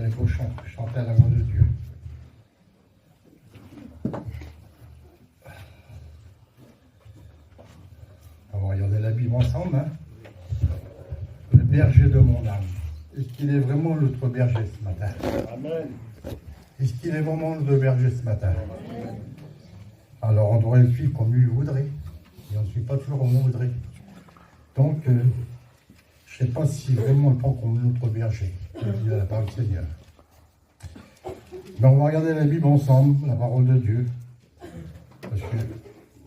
il faut chanter à la gloire de Dieu. On va regarder la Bible ensemble. Hein. Le berger de mon âme. Est-ce qu'il est vraiment notre berger ce matin? Amen. Est-ce qu'il est vraiment notre berger ce matin? Amen. Alors on devrait le suivre comme lui voudrait. Et on ne suit pas toujours comme on voudrait. Donc, je ne sais pas si vraiment on le prend comme notre berger. Je dis à la parole du Seigneur. Mais on va regarder la Bible ensemble, la parole de Dieu. Parce que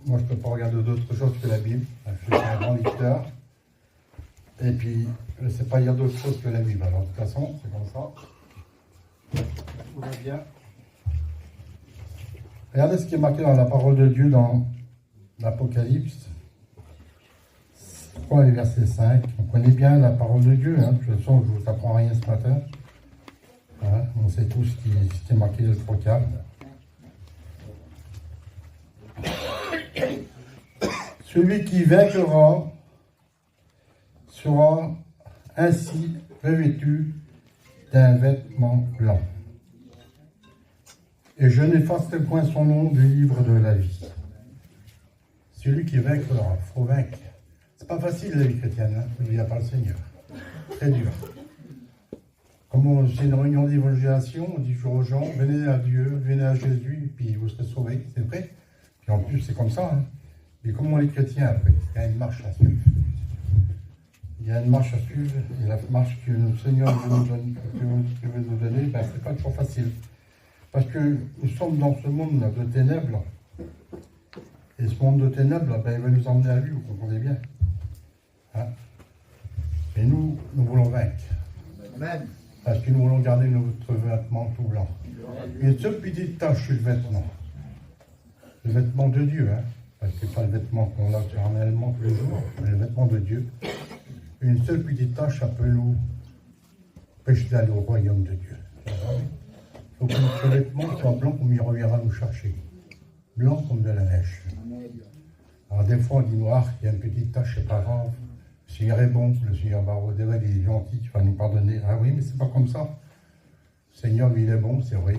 moi, je ne peux pas regarder d'autre chose que la Bible. Je suis un grand lecteur. Et puis, je ne sais pas lire d'autre chose que la Bible. Alors, de toute façon, c'est comme ça. Tout va bien. Regardez ce qui est marqué dans la parole de Dieu dans l'Apocalypse 3 et verset 5. On connaît bien la parole de Dieu. Hein. De toute façon, je ne vous apprends rien ce matin. Hein. On sait tous ce qui est marqué dans le trocade. Celui qui vaincra sera ainsi revêtu d'un vêtement blanc. Et je n'effacerai point son nom du livre de la vie. Celui qui vaincra, il faut vaincre. C'est pas facile la vie chrétienne, hein, il n'y a pas le Seigneur. Très dur. Comme c'est une réunion d'évangélisation, on dit toujours aux gens, venez à Dieu, venez à Jésus, puis vous serez sauvés, c'est vrai. Puis en plus, c'est comme ça. Hein. Mais comment les chrétiens après? Il y a une marche à suivre. Il y a une marche à suivre, et la marche que le Seigneur veut nous donner, ben, c'est pas toujours facile. Parce que nous sommes dans ce monde de ténèbres, et ce monde de ténèbres, ben, il va nous emmener à lui, vous comprenez bien. Hein? Et nous voulons vaincre. Amen. Parce que nous voulons garder notre vêtement tout blanc. Une seule petite tache sur le vêtement. Le vêtement de Dieu, hein? Parce que ce n'est pas le vêtement qu'on a éternellement tous les jours, mais le vêtement de Dieu. Une seule petite tache, ça peut nous empêcher d'aller au royaume de Dieu. Il faut que notre vêtement soit blanc comme il reviendra nous chercher. Blanc comme de la neige. Alors des fois on dit noir, il y a une petite tache, c'est pas grave. Le Seigneur est bon, le Seigneur va redévaler, il est gentil, il va nous pardonner. Ah oui, mais c'est pas comme ça. Le Seigneur, lui, il est bon, c'est vrai.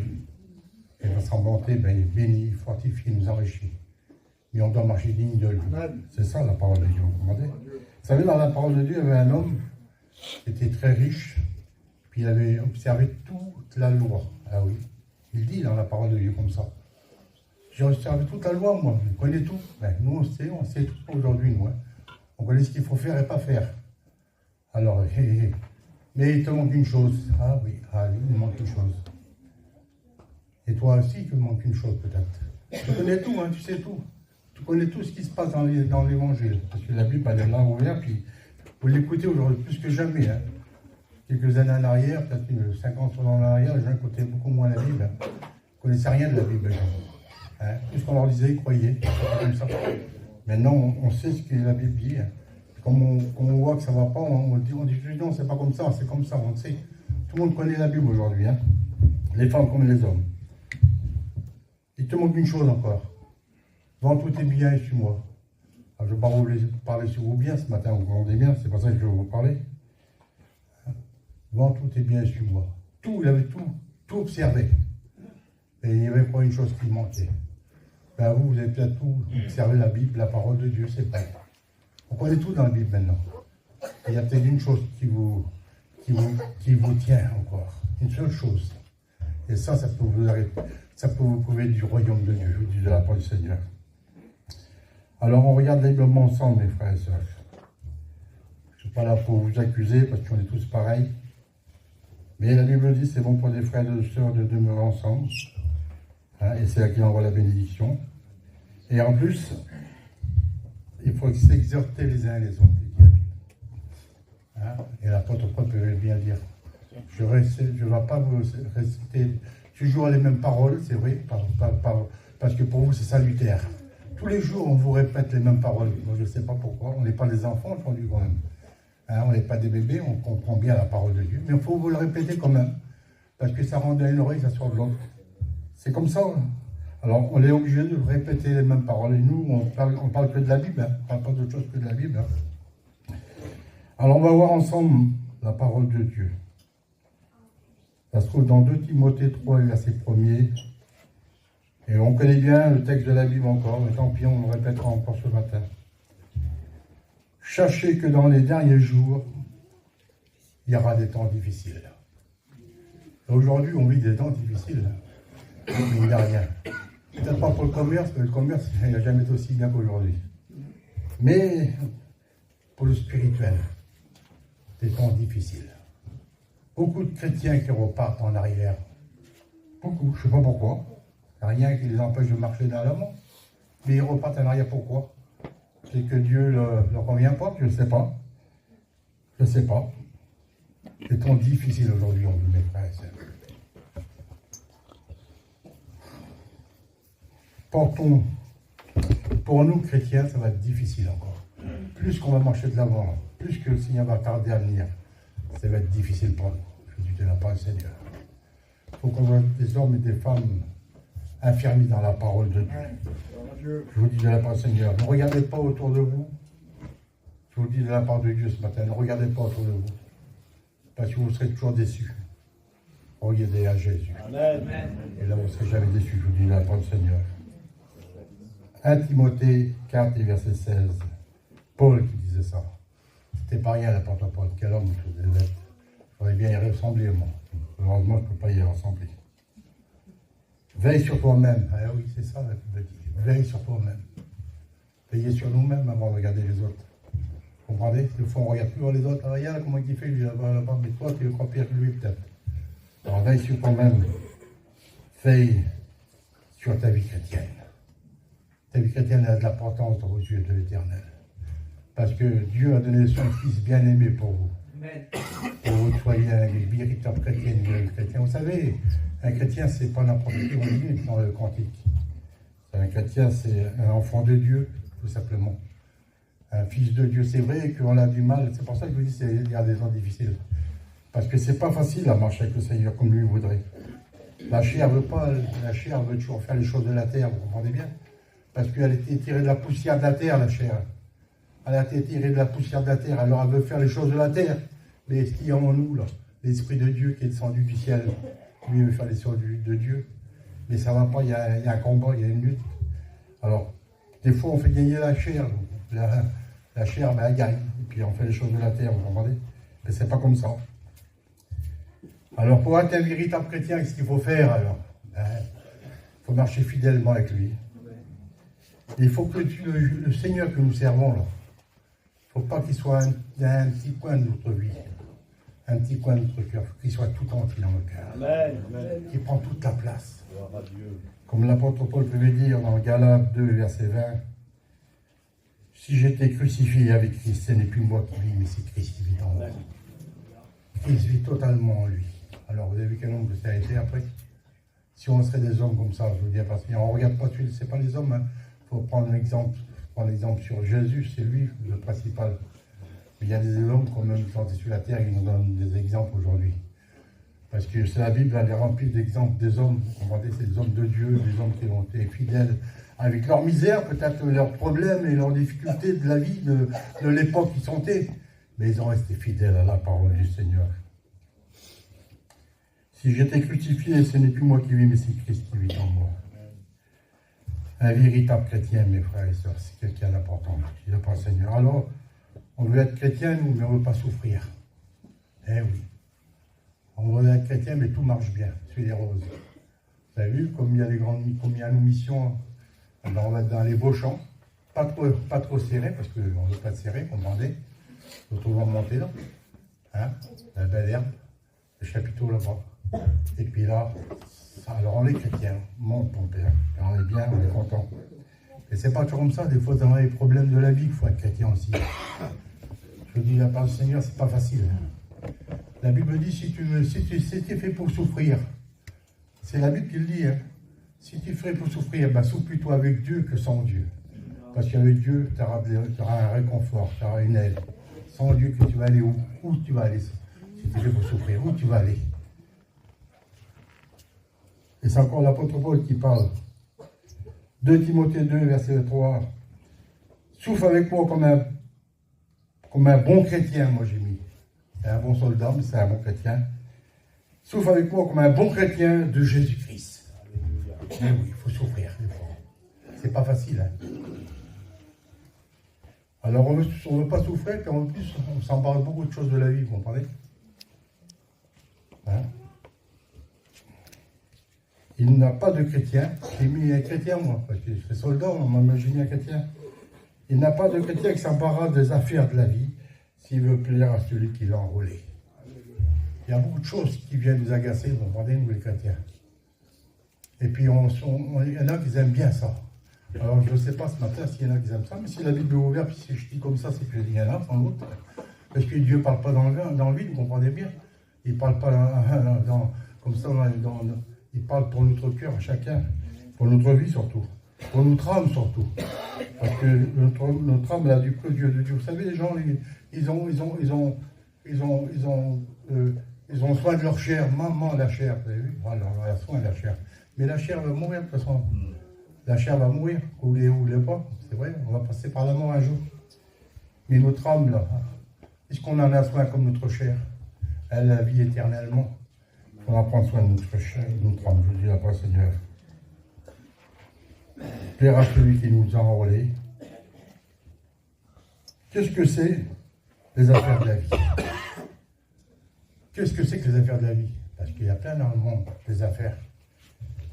Et dans sa bonté, ben, il bénit, il fortifie, il nous enrichit. Mais on doit marcher digne de lui. C'est ça la parole de Dieu, vous comprenez? Vous savez, dans la parole de Dieu, il y avait un homme qui était très riche, puis il avait observé toute la loi. Ah oui, il dit dans la parole de Dieu comme ça. J'ai observé toute la loi, moi, je connais tout. Ben, nous, on sait tout aujourd'hui, nous. Hein. On connaît ce qu'il faut faire et pas faire. Alors, mais il te manque une chose. Ah oui, lui, il manque une chose. Et toi aussi, il te manque une chose, peut-être. Tu connais tout, hein, tu sais tout. Tu connais tout ce qui se passe dans l'évangile. Parce que la Bible, elle est là ouverte, puis vous l'écoutez aujourd'hui plus que jamais. Hein. Quelques années en arrière, peut-être 50 ans en arrière, les gens écoutaient beaucoup moins la Bible. Hein. Ils ne connaissaient rien de la Bible, les gens. Hein. Tout ce qu'on leur disait, ils croyaient. Comme ça. Maintenant, on sait ce que la Bible dit. Hein. Comme on voit que ça ne va pas, on dit non, c'est pas comme ça, c'est comme ça, on sait. Tout le monde connaît la Bible aujourd'hui. Hein. Les femmes comme les hommes. Il te manque une chose encore. Vends tous tes biens et suis-moi. Je ne vais pas vous parler sur vos biens ce matin, vous vendez bien, c'est pas ça que je vais vous parler. Vends tous tes biens et suis-moi. Tout, il avait tout observé. Et il n'y avait pas une chose qui manquait. Ben vous avez peut-être tout observé, la Bible, la parole de Dieu, c'est vrai. On connaît tout dans la Bible maintenant. Il y a peut-être une chose qui vous tient encore. Une seule chose. Et ça peut vous prouver du royaume de Dieu, de la parole du Seigneur. Alors on regarde la Bible ensemble, mes frères et sœurs. Je ne suis pas là pour vous accuser, parce qu'on est tous pareils. Mais la Bible dit c'est bon pour des frères et des sœurs de demeurer ensemble. Hein, et c'est là qu'il envoie la bénédiction. Et en plus, il faut s'exhorter les uns les autres, dit la Bible. Hein, et l'apôtre Paul peut bien dire. Je ne vais pas vous réciter toujours les mêmes paroles, c'est vrai, parce que pour vous c'est salutaire. Tous les jours on vous répète les mêmes paroles. Moi je ne sais pas pourquoi, on n'est pas des enfants aujourd'hui quand même. Hein, on n'est pas des bébés, on comprend bien la parole de Dieu, mais il faut vous le répéter quand même, parce que ça rend à une oreille, ça sort de l'autre. C'est comme ça. Hein. Alors on est obligé de répéter les mêmes paroles, et nous on parle que de la Bible, hein. On ne parle pas d'autre chose que de la Bible. Hein. Alors on va voir ensemble la parole de Dieu. Ça se trouve dans 2 Timothée 3, verset 1er. Et on connaît bien le texte de la Bible encore, mais tant pis, on le répétera encore ce matin. Sachez que dans les derniers jours, il y aura des temps difficiles. Aujourd'hui, on vit des temps difficiles, mais il n'y a rien. Peut-être pas pour le commerce, mais le commerce, il n'a jamais été aussi bien qu'aujourd'hui. Mais pour le spirituel, des temps difficiles. Beaucoup de chrétiens qui repartent en arrière. Beaucoup, je ne sais pas pourquoi. Il n'y a rien qui les empêche de marcher dans l'avant. Mais ils repartent en arrière, pourquoi? C'est que Dieu ne leur convient pas? Je ne sais pas. Je ne sais pas. Des temps difficiles aujourd'hui, on dit, mes frères et sœurs. Pour nous, chrétiens, ça va être difficile encore. Plus qu'on va marcher de l'avant, plus que le Seigneur va tarder à venir, ça va être difficile pour nous. Je dis de la part du Seigneur. Il faut qu'on voit des hommes et des femmes affermis dans la parole de Dieu. Je vous dis de la part du Seigneur, ne regardez pas autour de vous. Je vous dis de la part de Dieu ce matin, ne regardez pas autour de vous. Parce que vous serez toujours déçus. Regardez à Jésus. Amen. Et là, vous ne serez jamais déçus, je vous dis de la part du Seigneur. 1 Timothée 4 et verset 16. Paul qui disait ça. C'était pas rien l'apôtre Paul. Quel homme je devais être. J'aurais bien y ressembler, moi. Heureusement, je ne peux pas y ressembler. Veille sur toi-même. Ah oui, c'est ça la Bible dit. Veille sur toi-même. Veillez sur nous-mêmes avant de regarder les autres. Vous comprenez? Des fois, on ne regarde plus les autres. Ah, regarde comment il fait, lui, là-bas, mais toi, tu le crois pire que lui, peut-être. Alors, veille sur toi-même. Veille sur ta vie chrétienne. Ta vie chrétienne a de l'importance dans vos yeux de l'Éternel. Parce que Dieu a donné son Fils bien-aimé pour vous. Pour que vous soyez un véritable chrétien, une vraie chrétien. Vous savez, un chrétien, c'est pas n'importe qui, on dit dans le cantique. Un chrétien, c'est un enfant de Dieu, tout simplement. Un fils de Dieu. C'est vrai qu'on a du mal. C'est pour ça que je vous dis qu'il y a des temps difficiles. Parce que c'est pas facile à marcher avec le Seigneur comme lui voudrait. La chair veut pas, la chair veut toujours faire les choses de la terre, vous comprenez bien? Parce qu'elle a été tirée de la poussière de la terre, la chair. Elle a été tirée de la poussière de la terre, alors elle veut faire les choses de la terre. Mais ce qu'il y a en nous, là, l'Esprit de Dieu qui est descendu du ciel, lui veut faire les choses de Dieu. Mais ça ne va pas, il y a un combat, il y a une lutte. Alors, des fois, on fait gagner la chair. La chair, ben, elle gagne. Et puis, on fait les choses de la terre, vous comprenez? Mais c'est pas comme ça. Alors, pour être un véritable chrétien, qu'est-ce qu'il faut faire, alors? Il faut marcher fidèlement avec lui. Il faut que le Seigneur que nous servons, là, il ne faut pas qu'il soit un petit coin de notre vie, un petit coin de notre cœur, qu'il soit tout entier dans le cœur. Amen. Qu'il prend toute la place. Comme l'apôtre Paul pouvait dire dans Galates 2, verset 20, « Si j'étais crucifié avec Christ, ce n'est plus moi qui vis, mais c'est Christ qui vit en moi. » Christ vit totalement en lui. Alors, vous avez vu quel nombre que ça a été après? Si on serait des hommes comme ça, je veux dire, parce qu'on ne regarde pas, ce n'est pas les hommes, il faut prendre l'exemple. Prendre l'exemple sur Jésus, c'est lui le principal. Mais il y a des hommes, quand même, qui sont sur la terre, qui nous donnent des exemples aujourd'hui. Parce que c'est la Bible, elle est remplie d'exemples des hommes. Vous comprenez, c'est des hommes de Dieu, des hommes qui ont été fidèles avec leur misère, peut-être leurs problèmes et leurs difficultés de la vie, de l'époque qu'ils sont. Mais ils ont resté fidèles à la parole du Seigneur. Si j'étais crucifié, ce n'est plus moi qui vis, mais c'est Christ qui vit en moi. Un véritable chrétien, mes frères et sœurs, c'est quelqu'un d'important. Il n'a pas le Seigneur. Alors, on veut être chrétien, nous, mais on ne veut pas souffrir. Eh oui. On veut être chrétien, mais tout marche bien. C'est les roses. Vous avez vu, comme il y a comme il y a nos missions, on va être dans les beaux champs. Pas trop serré, parce qu'on ne veut pas être serré, comprenez. D'autres vont monter là. Hein, la belle herbe, le chapiteau là-bas. Et puis là, alors on est chrétien, monte ton père, et on est bien, on est content. Et c'est pas toujours comme ça, des fois dans les problèmes de la vie, il faut être chrétien aussi. Je dis la part du Seigneur, c'est pas facile. La Bible dit, si tu es fait pour souffrir, c'est la Bible qui le dit, hein. Si tu es fait pour souffrir, ben souffre plutôt avec Dieu que sans Dieu. Parce qu'avec Dieu, tu auras un réconfort, tu auras une aide. Sans Dieu, que tu vas aller où? Où tu vas aller? Si tu es fait pour souffrir, où tu vas aller? Et c'est encore l'apôtre Paul qui parle. 2 Timothée 2, verset 3. Souffre avec moi comme un bon chrétien, moi j'ai mis. C'est un bon soldat, mais c'est un bon chrétien. Souffre avec moi comme un bon chrétien de Jésus-Christ. Mais oui, il faut souffrir des fois. C'est pas facile, hein. Alors on ne veut pas souffrir, puis en plus, on s'embarque beaucoup de choses de la vie, vous comprenez? Hein? Il n'a pas de chrétien. J'ai mis un chrétien, moi, parce que je suis soldat, on m'a imaginé un chrétien. Il n'a pas de chrétien qui s'embarrasse des affaires de la vie s'il veut plaire à celui qui l'a enrôlé. Il y a beaucoup de choses qui viennent nous agacer, vous comprenez, nous les chrétiens. Et puis, il y en a qui aiment bien ça. Alors, je ne sais pas ce matin s'il y en a qui aiment ça, mais si la Bible est ouverte, puis si je dis comme ça, c'est qu'il y en a, sans doute. Parce que Dieu ne parle pas dans le vide, vous comprenez bien. Il ne parle pas comme ça, il parle pour notre cœur, à chacun, pour notre vie surtout, pour notre âme surtout. Parce que notre âme, elle a du peu Dieu de Dieu. Vous savez, les gens, ils ont soin de leur chair, maman la chair, vous avez vu? Voilà, on a soin de la chair. Mais la chair va mourir de toute façon. La chair va mourir, vous voulez ou vous voulez pas, c'est vrai, on va passer par la mort un jour. Mais notre âme, là, puisqu'on en a soin comme notre chair, elle la vit éternellement. On va prendre soin de notre chair, de notre âme, je dis après Seigneur. Plaire à celui qui nous a enrôlés. Qu'est-ce que c'est les affaires de la vie? Qu'est-ce que c'est que les affaires de la vie? Parce qu'il y a plein dans le monde, des affaires.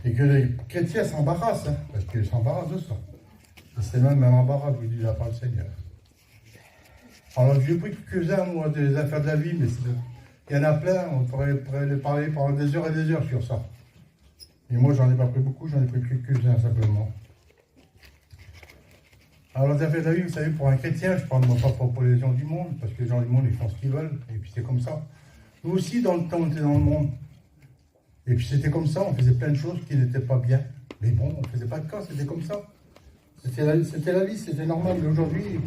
Et que les chrétiens s'embarrassent, hein, parce qu'ils s'embarrassent de ça. Et c'est même un embarras, je vous dis la parole du Seigneur. Alors j'ai pris quelques-uns, moi, des affaires de la vie, mais il y en a plein, on pourrait les parler pendant des heures et des heures sur ça. Et moi, j'en ai pas pris beaucoup, j'en ai pris quelques-uns simplement. Alors les affaires de la vie, vous savez, pour un chrétien, je parle moi pas pour les gens du monde, parce que les gens du monde, ils font ce qu'ils veulent, et puis c'est comme ça. Nous aussi, dans le temps, on était dans le monde. Et puis c'était comme ça, on faisait plein de choses qui n'étaient pas bien. Mais bon, on ne faisait pas de cas, c'était comme ça. C'était la vie, c'était normal. Mais aujourd'hui,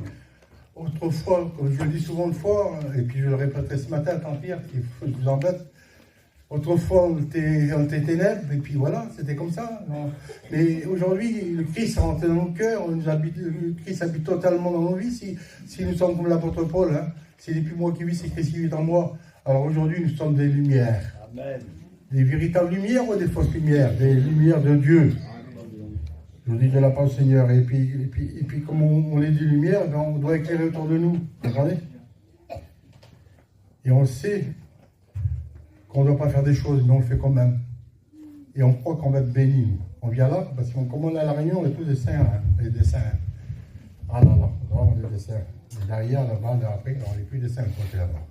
autrefois, comme je le dis souvent de fois, et puis je le répéterai ce matin, tant pire, qu'il faut que je vous embête. Autrefois, on était ténèbres, et puis voilà, c'était comme ça. Mais aujourd'hui, le Christ est rentré dans nos cœurs, le Christ habite totalement dans nos vies. Si nous sommes comme l'apôtre Paul, hein, c'est plus moi qui vis, c'est Christ qui vit en moi. Alors aujourd'hui, nous sommes des lumières. Amen. Des véritables lumières ou des fausses lumières? Des lumières de Dieu. Je vous dis de la part du Seigneur. Et puis comme on est des lumières, on doit éclairer autour de nous. Vous comprenez? Et on sait qu'on ne doit pas faire des choses, mais on le fait quand même. Et on croit qu'on va être béni, nous. On vient là, parce que comme on est à la Réunion, on est tous des saints, hein, des saints. Ah là là, on est des saints. Et derrière, là-bas, après, on n'est plus des saints, côté là-bas.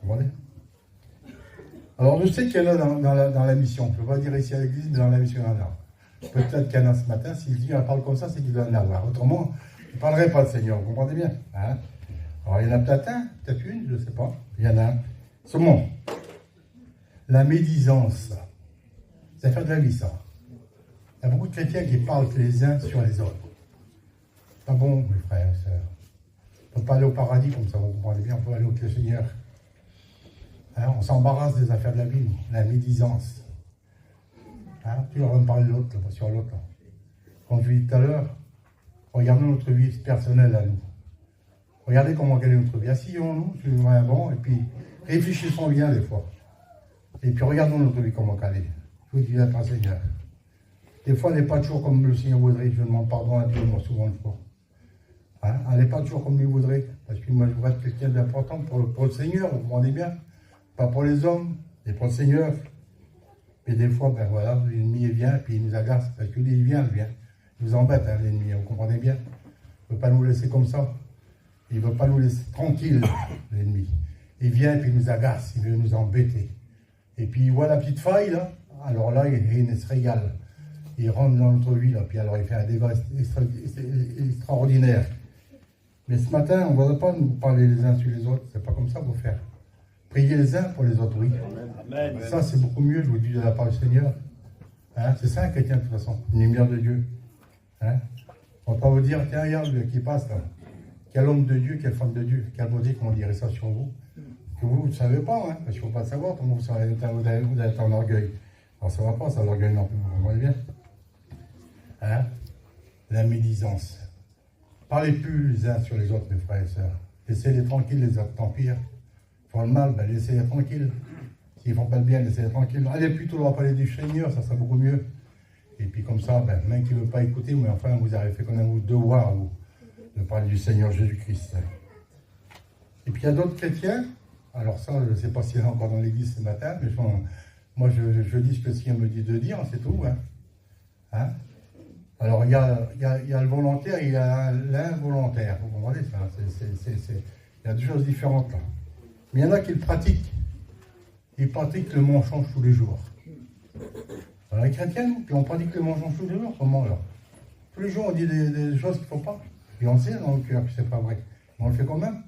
Vous comprenez? Alors, je sais qu'il y en a dans la mission. Je ne peux pas dire ici à l'église, mais dans la mission, il y en a. Peut-être qu'il y en a ce matin. S'il dit, elle parle comme ça, c'est qu'il doit en avoir. Autrement, il ne parlerait pas de Seigneur. Vous comprenez bien, hein? Alors, il y en a peut-être un, peut-être une, je ne sais pas. Il y en a un. Seulement, la médisance, ça fait de la vie, ça. Il y a beaucoup de chrétiens qui parlent les uns sur les autres. Pas bon, mes frères et sœurs. On ne peut pas aller au paradis comme ça, vous comprenez bien, on peut aller au Seigneur. Hein, on s'embarrasse des affaires de la vie, la médisance. Hein, tu leur me parler de l'autre, sur l'autre. Comme je dis tout à l'heure, regardons notre vie personnelle à nous. Regardez comment quelle est notre vie. Asseyons-nous sur un banc et puis réfléchissons bien des fois. Et puis regardons notre vie comment elle est. Je vous dis la part Seigneur. Des fois, elle n'est pas toujours comme le Seigneur voudrait. Je demande pardon à Dieu, moi, souvent une fois. Hein, elle n'est pas toujours comme lui voudrait. Parce que moi, je voudrais être quelqu'un d'important pour le Seigneur, vous comprenez bien. Pas pour les hommes, mais pour le Seigneur. Et des fois, ben voilà, l'ennemi vient, puis il nous agace. Parce que lui, il vient. Il nous embête, hein, l'ennemi, vous comprenez bien. Il ne veut pas nous laisser comme ça. Il ne veut pas nous laisser tranquille, l'ennemi. Il vient, puis il nous agace, il veut nous embêter. Et puis il voit la petite faille, là. Alors là, il se régale. Il rentre dans notre vie, là, puis alors il fait un débat extraordinaire. Mais ce matin, on ne va pas nous parler les uns sur les autres. C'est pas comme ça qu'il faut faire. Priez les uns pour les autres, oui. Amen. Ça, c'est beaucoup mieux, je vous dis de la part du Seigneur. Hein? C'est ça un chrétien, de toute façon. Une lumière de Dieu. Hein? On ne va pas vous dire, tiens, regarde, qui passe là. Quel homme de Dieu, quelle femme de Dieu. Quel beauté qu'on dirait ça sur vous. Que vous ne savez pas, hein? Parce qu'il ne faut pas le savoir. Comment vous allez être en orgueil. Alors, ça ne va pas, ça, l'orgueil non plus. Vous voyez bien. Hein? La médisance. Parlez plus les uns sur les autres, mes frères et sœurs. Laissez-les tranquilles, les autres, tant pire. Ils font le mal, ben laissez-les tranquilles. S'ils font pas le bien, laissez-les tranquilles. Allez plutôt leur parler du Seigneur, ça sera beaucoup mieux. Et puis comme ça, ben, même qui ne veut pas écouter, mais enfin, vous avez fait quand même votre devoir, vous, de parler du Seigneur Jésus-Christ. Et puis il y a d'autres chrétiens, alors ça, je ne sais pas s'il y en a encore dans l'église ce matin, mais moi je dis ce que le Seigneur me dit de dire, c'est tout. Hein. Alors il y a le volontaire et il y a l'involontaire, vous comprenez ça, il y a deux choses différentes là. Mais il y en a qui le pratiquent. Ils pratiquent le mensonge tous les jours. Alors les chrétiens, puis on pratique le mensonge tous les jours, comment alors? Tous les jours on dit des choses qu'il ne faut pas. Et on sait dans le cœur que c'est pas vrai. Mais on le fait quand même.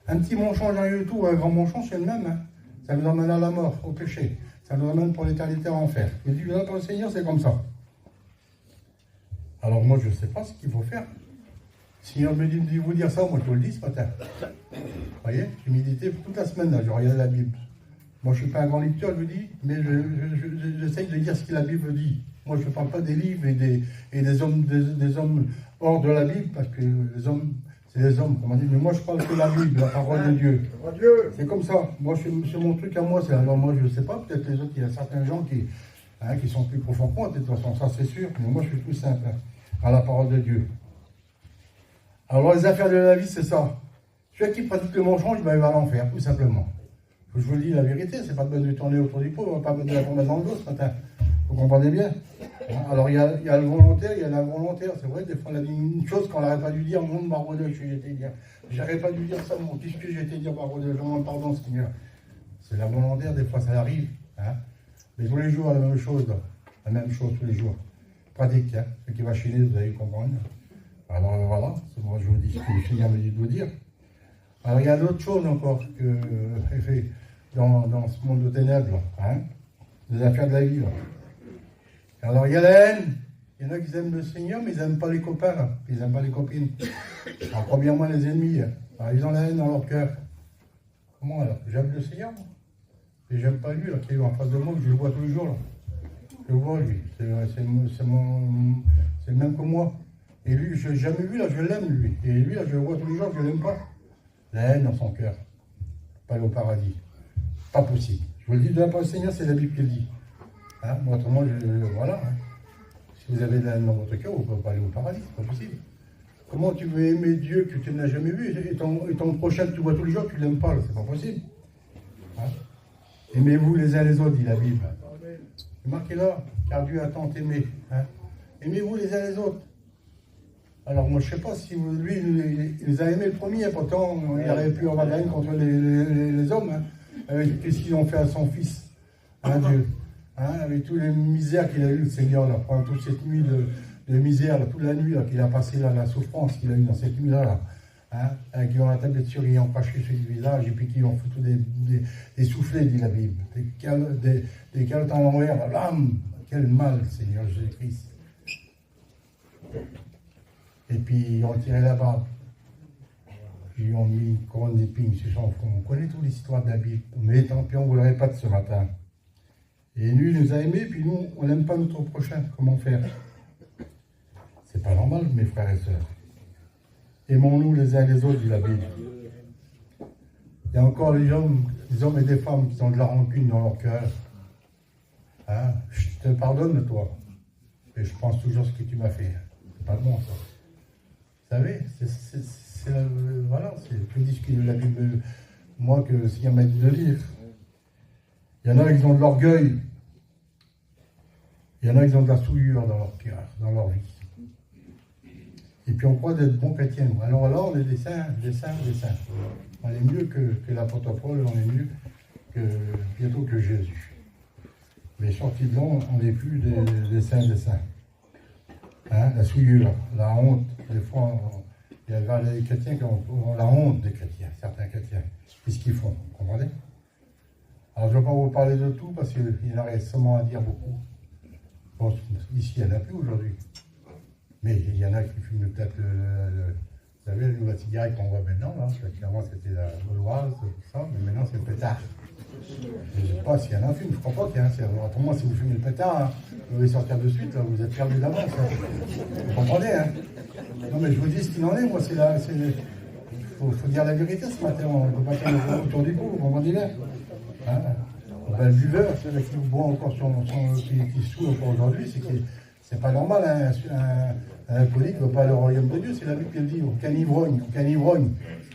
Un petit mensonge, rien du tout, un grand mensonge, c'est le même. Hein. Ça nous emmène à la mort, au péché. Ça nous emmène pour l'éternité en enfer. Je dis, là, pour le Seigneur, c'est comme ça. Alors moi, je ne sais pas ce qu'il faut faire. Si le Seigneur me dit de vous dire ça, moi je vous le dis ce matin. Vous voyez, j'ai médité toute la semaine, là, je regardais la Bible. Moi je ne suis pas un grand lecteur, je vous dis, mais j'essaye de dire ce que la Bible dit. Moi je ne parle pas des livres et des hommes hors de la Bible, parce que les hommes, c'est les hommes, comme on dit. Mais moi je parle que la Bible, la parole de Dieu. C'est comme ça. Moi c'est mon truc à moi. Alors moi je ne sais pas, peut-être les autres, il y a certains gens qui sont plus profonds que moi, de toute façon, ça c'est sûr. Mais moi je suis tout simple, à la parole de Dieu. Alors les affaires de la vie, c'est ça. Celui qui pratique le mensonge, il va à l'enfer, tout simplement. Je vous le dis la vérité, c'est pas de de tourner autour du pot, on va pas mettre de la tombe dans le dos ce matin. Vous comprenez bien. Alors il y a le volontaire, il y a l'involontaire. C'est vrai, des fois on a dit une chose qu'on n'aurait pas dû dire, mon baronne, que j'ai été dire. J'aurais pas dû dire ça, mon qu'est-ce que j'ai été dire, baronne, je demande pardon, Seigneur. C'est la volontaire, des fois ça arrive. Hein. Mais tous les jours, la même chose, là. La même chose tous les jours. Pratique, hein. Ce qui va chez vous allez comprendre. Alors voilà, c'est moi je vous dis ce que le Seigneur me dit de vous dire. Alors il y a d'autres choses encore que dans ce monde de ténèbres, hein, des affaires de la vie. Là. Alors il y a la haine. Il y en a qui aiment le Seigneur, mais ils n'aiment pas les copains, là. Ils n'aiment pas les copines. Alors bien moins les ennemis. Alors, ils ont la haine dans leur cœur. Comment alors? J'aime le Seigneur, moi. Et j'aime pas lui, là, qui est en face de moi, que je le vois tous les jours. Là. Je le vois, lui. C'est le même que moi. Et lui, je ne l'ai jamais vu, là, je l'aime, lui. Et lui, là, je le vois tous les jours, je ne l'aime pas. La haine dans son cœur. Pas aller au paradis. Pas possible. Je vous le dis, de la part du Seigneur, c'est la Bible qui le dit. Hein? Moi, autrement, voilà. Hein? Si vous avez de la haine dans votre cœur, vous ne pouvez pas aller au paradis, c'est pas possible. Comment tu veux aimer Dieu que tu n'as jamais vu et ton prochain que tu vois tous les jours, tu ne l'aimes pas, c'est pas possible. Hein? Aimez-vous les uns les autres, dit la Bible. C'est marqué là, car Dieu a tant aimé. Hein? Aimez-vous les uns les autres. Alors moi je ne sais pas si lui il les a aimés le premier, pourtant il aurait pu avoir de la haine contre les hommes, hein, avec qu'est-ce qu'ils ont fait à son fils, hein, Dieu, hein, avec toutes les misères qu'il a eues le Seigneur, là, pendant toute cette nuit de misère, là, toute la nuit qu'il a passé là, la souffrance qu'il a eue dans cette nuit-là, hein, qui ont la tablette qui ont craché sur le visage et puis qui ont foutu des soufflets, dit la Bible, des calottes en l'envers, l'âme, quel mal, Seigneur Jésus-Christ. Et puis ils ont tiré la barbe. Ils ont mis une couronne d'épines sur son front. On connaît toute l'histoire de la Bible. Mais tant pis, on ne vous le répète ce matin. Et lui, il nous a aimés, puis nous, on n'aime pas notre prochain. Comment faire? C'est pas normal, mes frères et sœurs. Aimons-nous les uns les autres, dit la Bible. Il y a encore des hommes et des femmes qui ont de la rancune dans leur cœur. Hein? Je te pardonne, toi. Et je pense toujours ce que tu m'as fait. C'est pas bon, ça. Vous savez, voilà, c'est plus dit ce que la Bible, moi, que le Seigneur m'a dit de lire. Il y en a qui ont de l'orgueil. Il y en a qui ont de la souillure dans leur cœur, dans leur vie. Et puis on croit d'être bons chrétiens. Alors là, on est des saints, des saints, des saints. On est mieux que l'apôtre Paul, on est mieux bientôt que Jésus. Mais sortis de là, on n'est plus des saints, des saints. Hein, la souillure, la honte. Des fois, il y a des chrétiens qui ont la honte des chrétiens, certains chrétiens. Qu'est-ce qu'ils font? Vous comprenez? Alors, je ne vais pas vous parler de tout parce qu'il y en aurait sûrement à dire beaucoup. Bon, ici, il n'y en a plus aujourd'hui. Mais il y en a qui fument peut-être vous savez, la nouvelle cigarette qu'on voit maintenant, là, clairement c'était la gauloise, tout ça, mais maintenant c'est le pétard. Je ne sais pas s'il y en a fume, je ne crois pas qu'il y en a. Pour moi, si vous fumez le pétard, hein, vous devez sortir de suite, là, vous êtes perdu d'avance. Hein. Vous comprenez, hein? Non, mais je vous dis ce qu'il en est, moi, il faut dire la vérité ce matin, on ne peut pas faire autour du pot, vous comprenez bien? Hein? Ben, le buveur, celui qui boit encore qui saoule encore aujourd'hui, c'est pas normal. Un alcoolique ne va pas aller au royaume de Dieu. C'est la Bible qui le dit. Aucun ivrogne.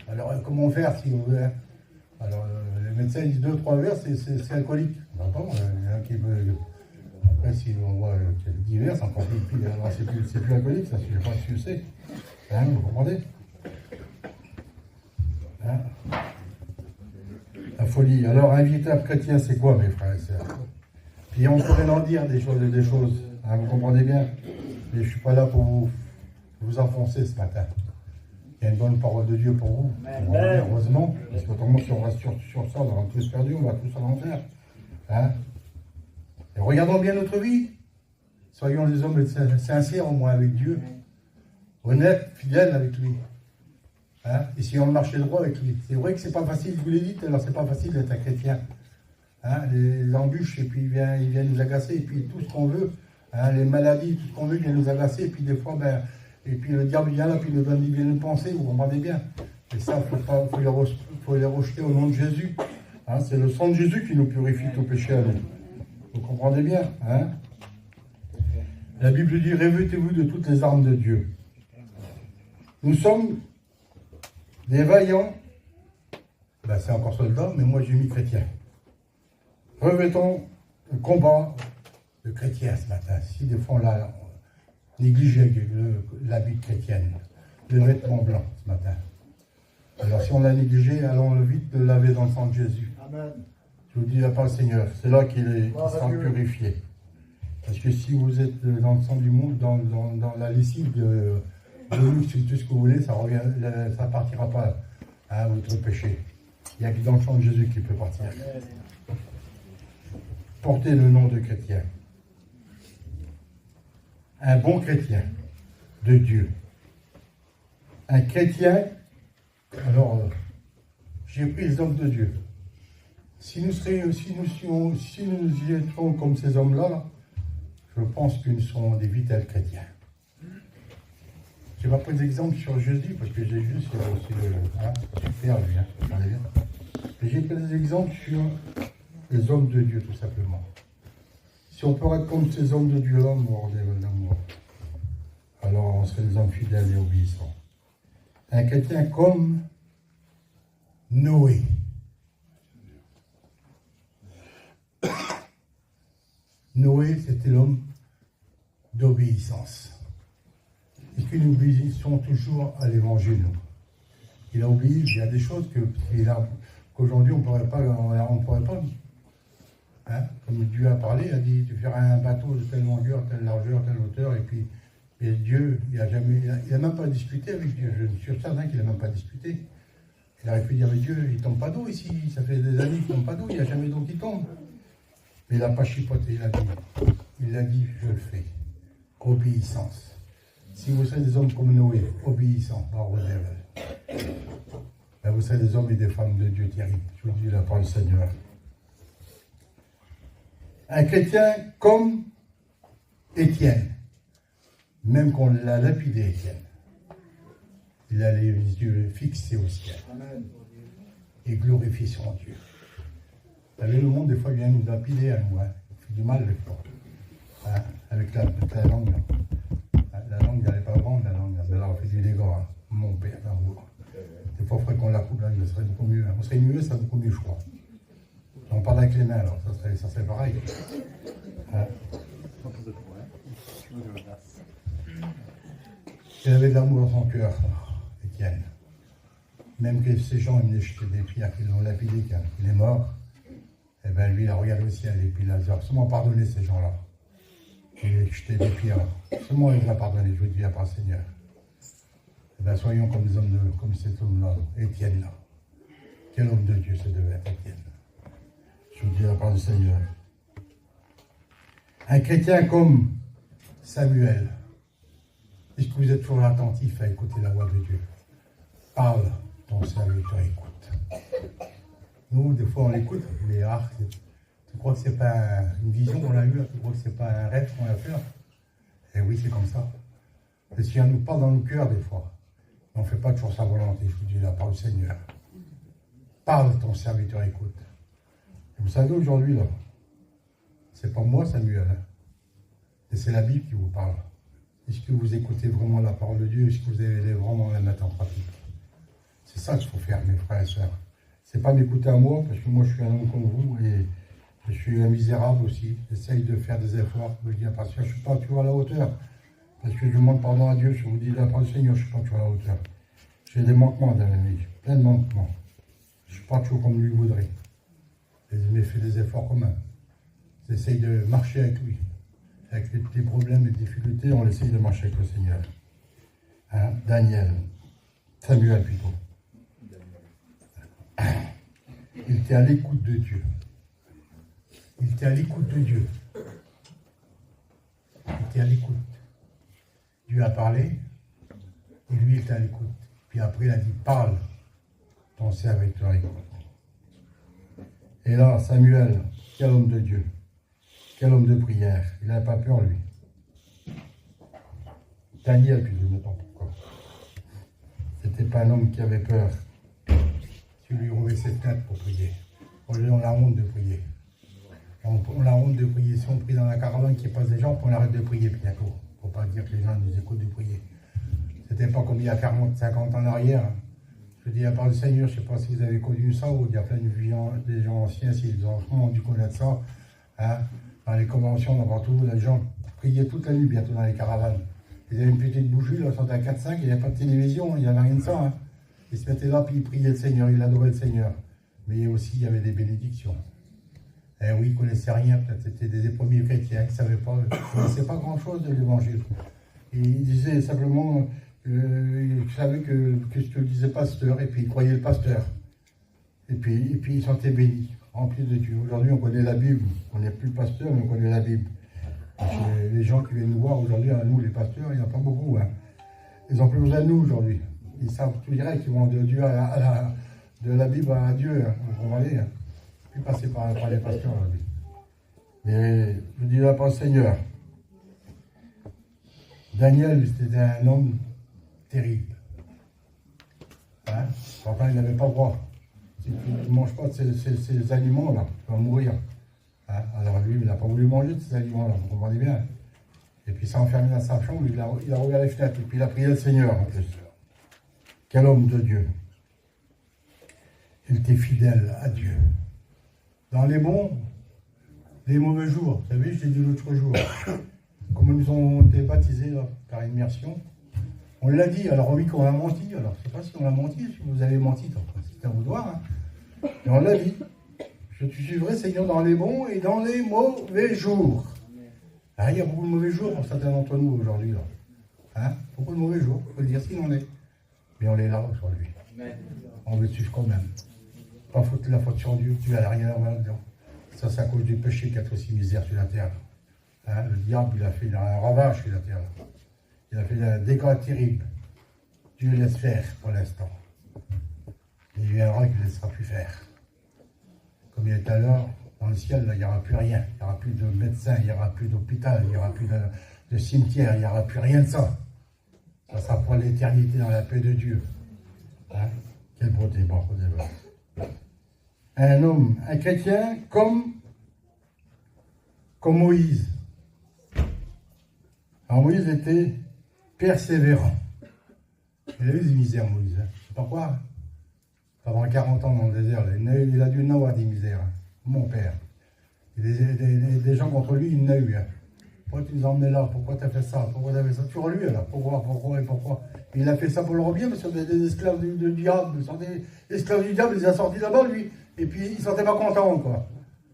Alors, comment faire si on veut, hein? Alors, les médecins disent 2-3 verres, c'est alcoolique. J'entends, il y en a qui veulent. Après, si on voit divers, c'est encore plus. Alors, c'est plus alcoolique, ça, je ne sais pas si je sais. Hein, vous comprenez? Hein? La folie. Alors, un véritable chrétien, c'est quoi, mes frères et sœurs? Puis on pourrait en dire des choses. Hein, vous comprenez bien? Mais je ne suis pas là pour vous enfoncer ce matin. Il y a une bonne parole de Dieu pour vous. Heureusement. Parce qu'autrement, si on reste sur ça, on va tous perdus, on va tous à l'enfer. Hein? Et regardons bien notre vie. Soyons des hommes sincères au moins avec Dieu. Honnêtes, fidèles avec lui. Hein? Essayons de marcher droit avec lui. C'est vrai que c'est pas facile, je vous l'ai dit, alors c'est pas facile d'être un chrétien. Hein? Les embûches, et puis il vient nous agacer, et puis tout ce qu'on veut, hein? Les maladies, tout ce qu'on veut, vient nous agacer, et puis des fois, et puis le diable vient là, puis il vient nous penser, vous comprenez bien. Et ça, faut les rejeter au nom de Jésus. Hein? C'est le sang de Jésus qui nous purifie tout péché à nous. Vous comprenez bien, hein? La Bible dit, revêtez-vous de toutes les armes de Dieu. Nous sommes des vaillants, c'est encore soldat, mais moi j'ai mis chrétien. Revêtons le combat de chrétien ce matin. Si des fois on l'a négligé l'habit chrétienne, le vêtement blanc ce matin. Alors si on l'a négligé, allons vite le laver dans le sang de Jésus. Amen. Je vous dis la parole Seigneur, c'est là qu'il sera purifié. Parce que si vous êtes dans le sang du monde, dans la lessive de luxe, tout ce que vous voulez, ça partira pas à votre péché. Il n'y a que dans le sang de Jésus qui peut partir. Portez le nom de chrétien. Un bon chrétien de Dieu. Un chrétien, alors j'ai pris les hommes de Dieu. Si nous y étions comme ces hommes-là, je pense que nous serons des vitels chrétiens. Je ne vais pas prendre d'exemple sur Jésus, parce que Jésus, c'est aussi super, lui, hein, vous comprenez bien. Mais j'ai pris des exemples sur les hommes de Dieu, tout simplement. Si on peut être comme ces hommes de Dieu-là, mort d'amour, alors on serait des hommes fidèles et obéissants. Un chrétien comme Noé. Noé, c'était l'homme d'obéissance. Et que nous obéissons toujours à l'évangile. Il a oublié, il y a des choses qu'aujourd'hui on ne pourrait pas. Hein? Comme Dieu a parlé, il a dit tu feras un bateau de telle longueur, telle largeur, telle hauteur, et Dieu, il n'a même pas discuté avec Dieu. Je suis certain qu'il n'a même pas discuté. Il aurait pu dire mais Dieu, il ne tombe pas d'eau ici, ça fait des années qu'il ne tombe pas d'eau, il n'y a jamais d'eau qui tombe. Mais il n'a pas chipoté, il a dit, je le fais. Obéissance. Si vous serez des hommes comme Noé, obéissants, vous serez des hommes et des femmes de Dieu terribles. Je vous dis la parole du Seigneur. Un chrétien comme Étienne, même qu'on l'a lapidé, Étienne, il a les yeux fixés au ciel. Amen. Et glorifie son Dieu. Vous savez, le monde, des fois, vient nous lapider à nous. Hein. Il fait du mal, des fois. Hein. Avec la langue. La langue, elle n'est pas grande, la langue. Mais là, on fait du dégât. Hein. Mon père d'amour. Des fois, il faudrait qu'on la coupe, là, ça serait beaucoup mieux. Hein. On serait mieux, ça serait beaucoup mieux, je crois. On parle avec les mains, alors, ça serait pareil. Hein. Il avait de l'amour dans son cœur, Étienne. Même que ces gens venaient jeter des pierres, qu'ils l'ont lapidé, qu'il est mort. Et bien lui, il a regardé au ciel et puis il a dit, seulement pardonné ces gens-là. Il a jeté des pierres. Seulement il les a pardonnés, je vous dis, par Seigneur. Et bien soyons comme des hommes comme cet homme-là, Étienne là. Quel homme de Dieu ce devait être, Étienne. Je vous dis la part du Seigneur. Un chrétien comme Samuel. Est-ce que vous êtes toujours attentif à écouter la voix de Dieu? Parle, ton serviteur écoute. Nous, des fois, on l'écoute, mais tu crois que c'est pas une vision qu'on a eue, tu crois que c'est pas un rêve qu'on a fait? Et oui, c'est comme ça. Le Seigneur nous parle dans nos cœurs, des fois. Mais on ne fait pas toujours sa volonté, je vous dis la parole du Seigneur. Parle, ton serviteur écoute. Vous savez, aujourd'hui, là, c'est pas moi, Samuel, hein, et c'est la Bible qui vous parle. Est-ce que vous écoutez vraiment la parole de Dieu? Est-ce que vous allez vraiment la mettre en pratique? C'est ça qu'il faut faire, mes frères et sœurs. C'est pas m'écouter à moi, parce que moi, je suis un homme comme vous, et je suis un misérable aussi. J'essaye de faire des efforts. Je dis, parce que je ne suis pas toujours à la hauteur. Parce que je demande pardon à Dieu. Je vous dis, la parole du Seigneur, je ne suis pas toujours à la hauteur. J'ai des manquements dans la vie, plein de manquements. Je ne suis pas toujours comme lui voudrait. Mais fait des efforts quand même. J'essaye de marcher avec lui. Avec les petits problèmes et difficultés, on essaye de marcher avec le Seigneur. Hein? Samuel plutôt. Il était à l'écoute de Dieu. Il était à l'écoute de Dieu. Il était à l'écoute. Dieu a parlé, et lui était à l'écoute. Puis après, il a dit, parle, ton serviteur écoute. Et là, Samuel, quel homme de Dieu, quel homme de prière. Il n'avait pas peur, lui. Daniel, puis je ne sais pas pourquoi. C'était pas un homme qui avait peur. Tu lui rouvrais cette tête pour prier. Aujourd'hui, on a honte de prier. On a honte de prier. Si on prie dans la caravane qui passe des gens, on arrête de prier bientôt. Il ne faut pas dire que les gens nous écoutent de prier. C'était pas comme il y a 40, 50 ans en arrière. Je dis à part le Seigneur, je ne sais pas si vous avez connu ça, ou il y a plein de des gens anciens, s'ils ont vraiment dû connaître ça. Hein, dans les conventions, n'importe où, les gens priaient toute la nuit bientôt dans les caravanes. Ils avaient une petite bougie, là, ils sont à 4-5, il n'y avait pas de télévision, il n'y avait rien de ça. Hein. Ils se mettaient là, puis ils priaient le Seigneur, ils adoraient le Seigneur. Mais aussi, il y avait des bénédictions. Eh oui, ils ne connaissaient rien, peut-être c'était des premiers chrétiens, ils ne savaient pas, ils ne connaissaient pas grand-chose de l'évangile. Ils disaient simplement, ils savaient que ce que disait le pasteur, et puis ils croyaient le pasteur. Et puis ils sont bénis, remplis de Dieu. Aujourd'hui, on connaît la Bible, on n'est plus le pasteur, mais on connaît la Bible. Les gens qui viennent nous voir aujourd'hui, à nous les pasteurs, il n'y en a pas beaucoup. Hein. Ils n'ont plus besoin de nous aujourd'hui. Ils savent tout direct qu'ils vont de Dieu de la Bible à Dieu. Hein. On va aller. Hein. Plus passer par les pasteurs aujourd'hui. Mais je dis là pour le Seigneur. Daniel, c'était un homme terrible. Hein? Pourtant, il n'avait pas droit. Si tu ne manges pas de ces aliments-là, tu vas mourir. Hein? Alors lui, il n'a pas voulu manger de ces aliments-là, vous comprenez bien. Et puis il s'est enfermé dans sa chambre, il a regardé les fenêtres, et puis il a prié le Seigneur en plus. Quel homme de Dieu. Il était fidèle à Dieu. Dans les bons, les mauvais jours. Vous savez, je l'ai dit l'autre jour. Comme nous avons été baptisés là, par immersion, on l'a dit. Alors oui qu'on a menti. Alors je ne sais pas si on a menti, si vous avez menti, c'est à vous de voir. Hein. Et on l'a dit. Je te suivrai, Seigneur, dans les bons et dans les mauvais jours. Ah, il y a beaucoup de mauvais jours pour certains d'entre nous aujourd'hui. Hein? Beaucoup de mauvais jours, il faut le dire s'il en est. Mais on est là aujourd'hui. On veut suivre quand même. Pas foutre la faute sur Dieu, tu n'as rien là-dedans. Ça, c'est à cause du péché qu'il y a aussi misère sur la terre. Hein? Le diable, il a fait un ravage sur la terre. Il a fait un dégât terrible. Dieu laisse faire pour l'instant. Il viendra qu'il ne laissera plus faire. Comme il est alors, dans le ciel, là, il n'y aura plus rien. Il n'y aura plus de médecins, il n'y aura plus d'hôpital, il n'y aura plus de cimetière, il n'y aura plus rien de ça. Ça sera pour l'éternité dans la paix de Dieu. Hein? Quel beau débat. Un homme, un chrétien comme Moïse. Alors Moïse était persévérant. Il a eu des misères, Moïse. Hein. Je sais pas quoi. Pendant 40 ans dans le désert, il a dû en avoir des misères. Hein. Mon père. Des gens contre lui, il en a eu. Hein. Pourquoi tu nous as emmenés là? Pourquoi tu as fait ça? Pourquoi tu as fait ça? Toujours lui, alors. Pourquoi? Il a fait ça pour leur bien, parce que des esclaves du diable. Des esclaves du diable, il les a sortis là-bas, lui. Et puis, il ne sentait pas content, quoi.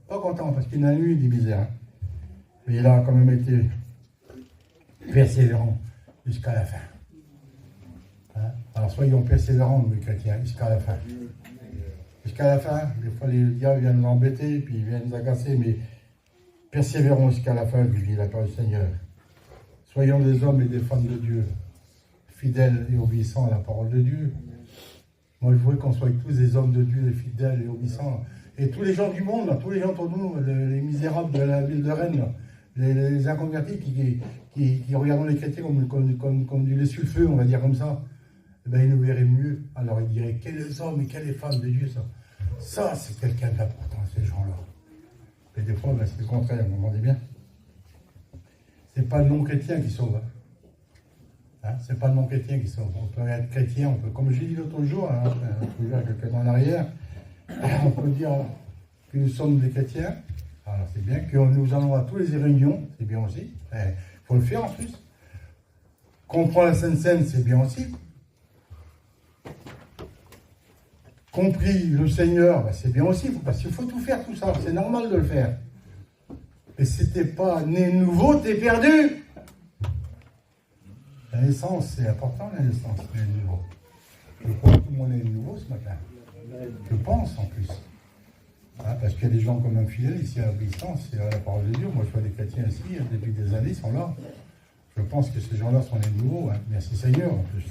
Pas content, parce qu'il en a eu des misères. Hein. Mais il a quand même été persévérant jusqu'à la fin. Hein? Alors, soyons persévérants, nous, les chrétiens, jusqu'à la fin. Jusqu'à la fin, des fois, les diables viennent nous embêter, puis ils viennent nous agacer, mais persévérons jusqu'à la fin, lui dit la parole du Seigneur. Soyons des hommes et des femmes de Dieu, fidèles et obéissants à la parole de Dieu. Moi, je voudrais qu'on soit tous des hommes de Dieu, fidèles et obéissants. Et tous les gens du monde, là, tous les gens autour de nous, les misérables de la ville de Rennes, là, les inconvertis qui regardent les chrétiens comme du lait sur le feu, on va dire comme ça, eh ben, ils nous verraient mieux. Alors ils diraient, quels hommes et quelles femmes de Dieu, ça. Ça, c'est quelqu'un d'important, ces gens-là. Et des fois, ben, c'est le contraire, vous comprenez bien. C'est pas le non-chrétien qui sauve. Hein, c'est pas le non-chrétien qui sauve. On peut être chrétien, on peut, comme j'ai dit l'autre jour, il y a quelques temps en arrière, on peut dire que nous sommes des chrétiens. Alors c'est bien que nous allons à tous les réunions, c'est bien aussi. Il faut le faire en plus. Qu'on prend la Sainte Seine, c'est bien aussi. Compris le Seigneur, ben c'est bien aussi, parce qu'il faut tout faire, tout ça. C'est normal de le faire. Et si t'es pas né nouveau, t'es perdu. La naissance, c'est important, la naissance, né nouveau. Je crois que tout le monde est nouveau ce matin. Je pense en plus. Hein, parce qu'il y a des gens comme un fidèle ici à Obéissance, c'est la parole de Dieu. Moi, je vois des chrétiens ici, depuis des années, ils sont là. Je pense que ces gens-là sont les nouveaux. Hein. Merci Seigneur, en plus.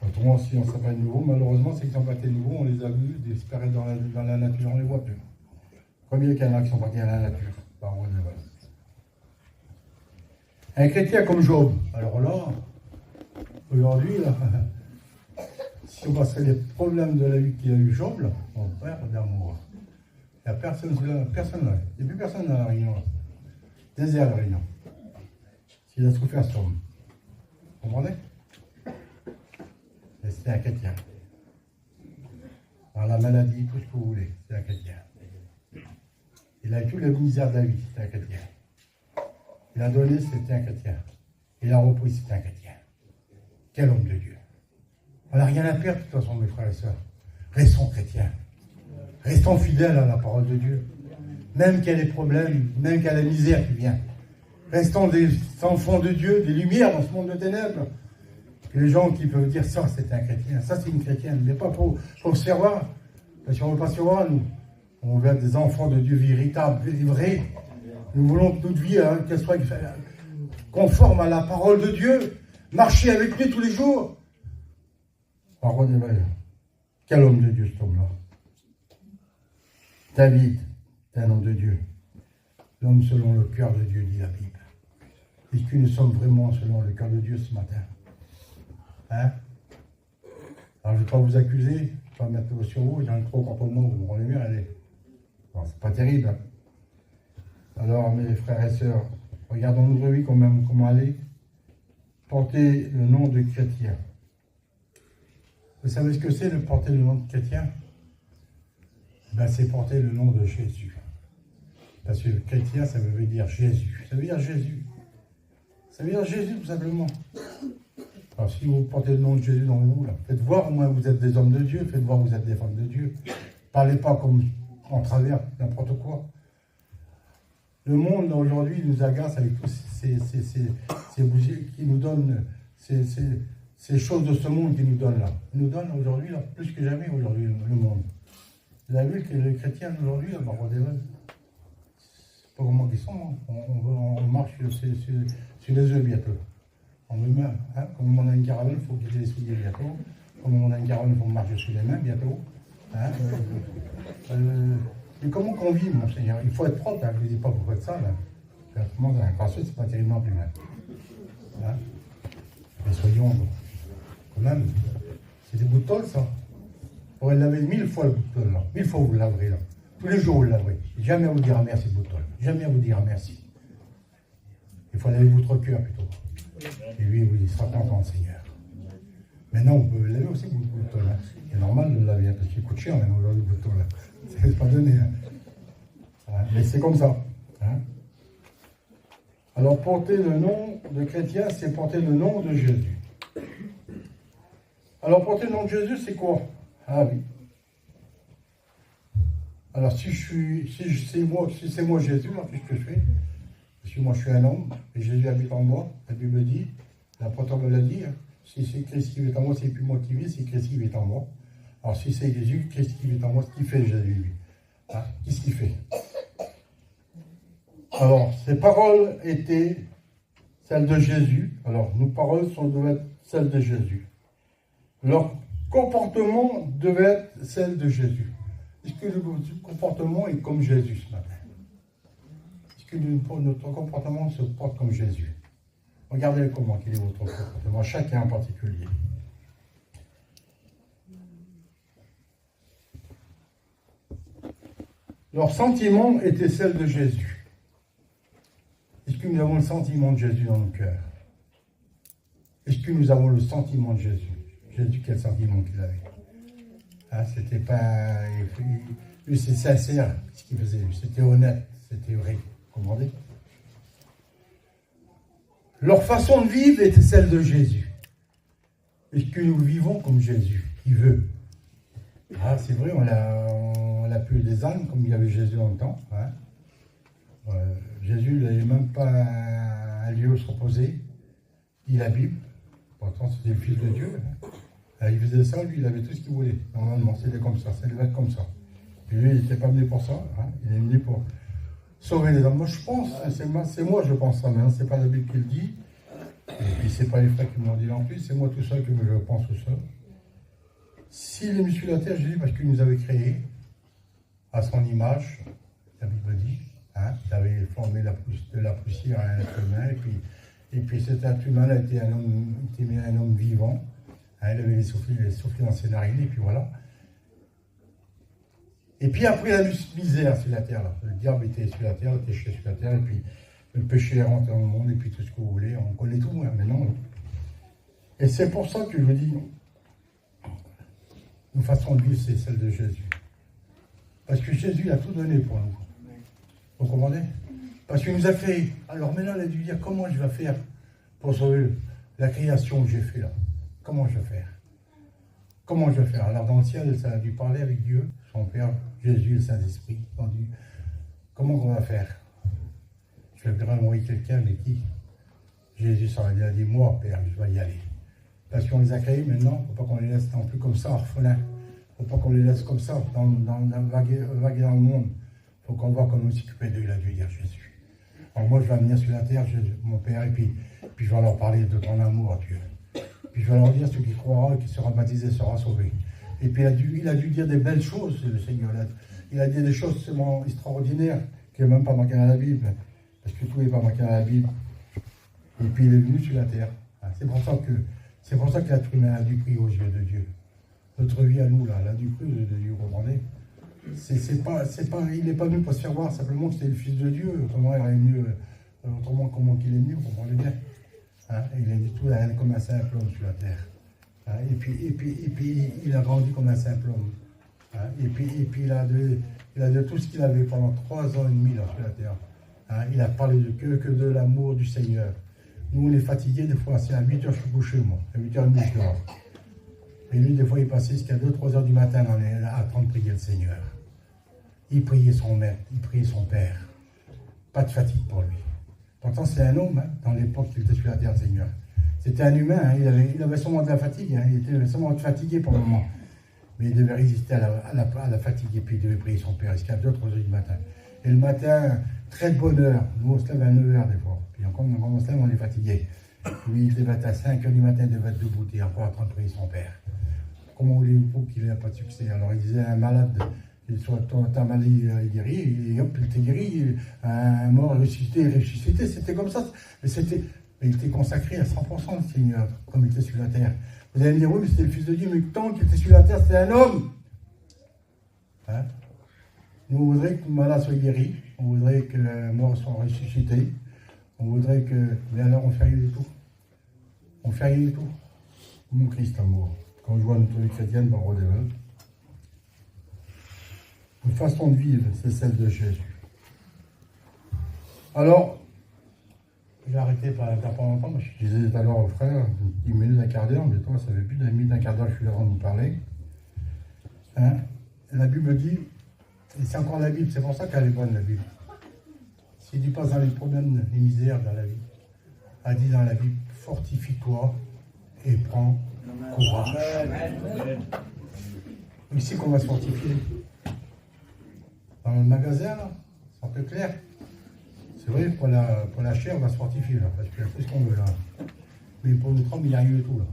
Autrement, si on s'appelle nouveau, malheureusement, c'est qu'ils n'ont pas été nouveaux, on les a vus disparaître dans la nature, on les voit plus. Combien qu'il y en a qui sont partis dans la nature? Un chrétien comme Job, alors là, aujourd'hui, là, si on passerait les problèmes de la vie qu'il a eu Job, là, mon frère d'amour, il n'y a personne là, il n'y a plus personne dans la Réunion, là. Désert la Réunion. S'il a souffert ce homme. Vous comprenez? Et c'était un chrétien. Dans la maladie, tout ce que vous voulez, c'est un chrétien. Il a eu toutes les misères de la vie, c'était un chrétien. Il a donné, c'était un chrétien. Il a repris, c'était un chrétien. Quel homme de Dieu. On n'a rien à perdre, de toute façon, mes frères et sœurs. Restons chrétiens. Restons fidèles à la parole de Dieu. Même qu'il y ait des problèmes, même qu'il y ait la misère qui vient. Restons des enfants de Dieu, des lumières dans ce monde de ténèbres. Et les gens qui peuvent dire ça, c'est un chrétien, ça, c'est une chrétienne. Mais pas pour se faire voir. Parce qu'on ne veut pas se voir, nous. On veut être des enfants de Dieu véritables, vrais. Nous voulons que notre vie, qu'elle soit conforme à la parole de Dieu. Marcher avec lui tous les jours. Parole des valeurs. Quel homme de Dieu, cet homme-là. David, c'est un homme de Dieu. L'homme selon le cœur de Dieu, dit la Bible. Est-ce que nous sommes vraiment selon le cœur de Dieu ce matin? Hein? Alors, je ne vais pas vous accuser, je ne vais pas mettre sur vous, j'en ai trop contre moi, vous me rendez bien, allez. Alors, c'est pas terrible. Hein? Alors, mes frères et sœurs, regardons notre vie comment aller. Porter le nom de chrétien. Vous savez ce que c'est de porter le nom de chrétien? Ben, c'est porter le nom de Jésus. Parce que chrétien, ça veut dire Jésus. Ça veut dire Jésus. Ça veut dire Jésus, tout simplement. Alors, si vous portez le nom de Jésus dans vous, là, faites voir au moins que vous êtes des hommes de Dieu, faites voir que vous êtes des femmes de Dieu. Parlez pas comme en travers, n'importe quoi. Le monde, aujourd'hui, nous agace avec tous ces bougies qui nous donnent, ces choses de ce monde qui nous donnent là. Ils nous donnent aujourd'hui, là, plus que jamais, aujourd'hui, le monde. Vous avez vu que les chrétiens aujourd'hui, là, je sais pas comment ils sont, hein. On marche sur les œufs bientôt. On me met, hein, comme on a une caravane, il faut quitter les souliers bientôt. Comme on a une caravane, il faut marcher sur les mains bientôt. Hein, et comment qu'on vit, mon Seigneur? Il faut être propre, hein. Je ne dis pas que vous faites ça, là. Comment un crossfit, c'est pas terrible non plus. Hein. Mais soyons, quand même, c'est des bouts de tôle, ça. Il faudrait le laver 1000 fois le bout de tôle, là. 1000 fois vous le laverez, là. Tous les jours vous le laverez. Jamais à vous dire merci, le bout de tôle. Jamais à vous dire merci. Il faut laver votre cœur, plutôt. Et lui, il sera content, Seigneur. Maintenant, on peut le laver aussi, le bout de tôle. Hein. C'est normal de le laver, hein, parce qu'il coûte cher, maintenant, le bout de tôle. Là. C'est pas donné. Hein. Hein, mais c'est comme ça. Hein. Alors, porter le nom de chrétien, c'est porter le nom de Jésus. Alors, porter le nom de Jésus, c'est quoi? Ah oui. Alors, si c'est moi Jésus, alors qu'est-ce que je fais? Parce que moi, je suis un homme, et Jésus habite en moi. La Bible dit, l'apôtre me l'a dit, hein, si c'est Christ qui est en moi, c'est plus moi qui vis, c'est Christ qui est en moi. Alors, si c'est Jésus, Christ qui est en moi, ce qu'il fait, Jésus, lui. Hein, qu'est-ce qu'il fait? Alors, ces paroles étaient celles de Jésus. Alors, nos paroles devaient être celles de Jésus. Leur comportement devait être celle de Jésus. Est-ce que le comportement est comme Jésus ce matin? Est-ce que notre comportement se porte comme Jésus? Regardez comment il est votre comportement, chacun en particulier. Leur sentiment était celle de Jésus. Est-ce que nous avons le sentiment de Jésus dans nos cœurs? Est-ce que nous avons le sentiment de Jésus? Jésus, quel sentiment qu'il avait? Hein, c'était pas... Lui, c'est sincère ce qu'il faisait. C'était honnête, c'était vrai. Vous comprenez? Leur façon de vivre était celle de Jésus. Est-ce que nous vivons comme Jésus, qui veut? Ah, c'est vrai, on a plus des ânes comme il y avait Jésus dans le temps. Hein. Jésus, il n'avait même pas un lieu où se reposer. Il a la Bible. Pourtant, c'était le Fils de Dieu. Hein. Il faisait ça, lui, il avait tout ce qu'il voulait. Normalement, c'était comme ça, ça devait être comme ça. Et lui, il n'était pas venu pour ça. Hein. Il est venu pour sauver les hommes. Moi, je pense, hein, c'est moi, je pense ça, mais hein, c'est pas la Bible qui le dit. Et puis, c'est pas les frères qui me l'ont dit non plus, c'est moi tout seul que je pense tout seul. S'il est mis sur la terre, je dis parce qu'il nous avait créés à son image, la Bible dit. Hein, il avait formé de la poussière à un être humain, et puis cet être humain-là était un homme vivant. Hein, il avait les soufflés dans ses narines, et puis voilà. Et puis après, il a eu misère sur la terre. Là. Le diable était sur la terre, le péché sur la terre, et puis le péché est rentré dans le monde, et puis tout ce que vous voulez. On connaît tout, hein, mais non. Et c'est pour ça que je vous dis, nos façons de vivre, c'est celle de Jésus. Parce que Jésus a tout donné pour nous. Vous comprenez? Parce qu'il nous a créés. Alors maintenant, il a dû dire comment je vais faire pour sauver la création que j'ai fait là. Comment je vais faire? Comment je vais faire? Alors dans le ciel, ça a dû parler avec Dieu, son Père, Jésus, le Saint-Esprit. Comment on va faire? Je vais envoyer quelqu'un, mais qui? Jésus il a dit, moi, Père, je vais y aller. Parce qu'on les a créés maintenant, il ne faut pas qu'on les laisse non plus comme ça, orphelins. Il ne faut pas qu'on les laisse comme ça, vaguer dans le monde. Il faut qu'on voit comment s'occuper d'eux, il a dû dire Jésus. Alors moi, je vais venir sur la terre, mon Père, et puis je vais leur parler de ton amour, Dieu. Puis je vais leur dire, celui qui croira, qui sera baptisé, sera sauvé. Et puis il a dû dire des belles choses, le Seigneur. Il a dit des choses seulement extraordinaires, qui n'est même pas marqué dans la Bible. Parce que tout n'est pas marqué dans la Bible. Et puis il est venu sur la terre. C'est pour ça que l'être humain a du prix aux yeux de Dieu. Notre vie à nous, là, elle a du prix aux yeux de Dieu, vous comprenez? Il n'est pas venu pour se faire voir simplement que c'était le Fils de Dieu. Autrement, il aurait mieux, comment qu'il est mieux, vous comprenez bien? Hein? Il est du tout comme un simple homme sur la terre. Hein? Et puis, il a grandi comme un simple homme. Hein? Et puis il a de tout ce qu'il avait pendant 3 ans et demi là, sur la terre. Hein? Il a parlé que de l'amour du Seigneur. Nous, on est fatigués, des fois, c'est à 8 heures, je suis couché, moi. À 8h30, je dors. Et lui, des fois, il passait jusqu'à 2-3 heures du matin à attendre de prier le Seigneur. Il priait son maître, il priait son père. Pas de fatigue pour lui. Pourtant, c'est un homme, hein, dans l'époque qu'il était sur la terre, le Seigneur. C'était un humain, hein, il avait sûrement de la fatigue, hein, il était sûrement fatigué pour le moment. Mais il devait résister à la fatigue, et puis il devait prier son père jusqu'à 2-3 heures du matin. Et le matin, très de bonne heure. Nous, on se lève à 9 heures des fois. Puis quand on se lève, on est fatigué. Lui, il devait être à 5 heures du matin, il devait être debout et encore en train de prier son père. Comment voulez-vous qu'il n'ait pas de succès? Alors il disait à un malade, soit ta maladie est guérie, et hop, il était guéri, un mort ressuscité, c'était comme ça. Mais il était consacré à 100% le Seigneur, comme il était sur la terre. Vous allez me dire, oui, mais c'était le Fils de Dieu, mais tant qu'il était sur la terre, c'était un homme. Hein? Nous, on voudrait que le malade soit guéri, on voudrait que le mort soit ressuscité, on voudrait que... Mais alors, on fait rien du tout. On fait rien du tout. Mon Christ amour. Quand je vois notre vie chrétienne, ben, on redéveloppe. Une façon de vivre, c'est celle de Jésus. Alors, j'ai arrêté pas longtemps, parce que je disais tout à l'heure au frère, 10 minutes, un quart d'heure, mais toi, ça fait plus d'une minute, un quart d'heure que je suis là avant de nous parler. Hein? La Bible dit, et c'est encore la Bible, c'est pour ça qu'elle est bonne, la Bible. S'il ne dit pas dans les problèmes, les misères dans la vie, elle dit dans la Bible, fortifie-toi et prends courage. Ici qu'on va se fortifier. Dans le magasin, là, c'est un peu clair. C'est vrai, pour la chair, on va se fortifier, là, parce qu'il y a tout ce qu'on veut, là. Mais pour notre âme, il n'y a rien du tout, là.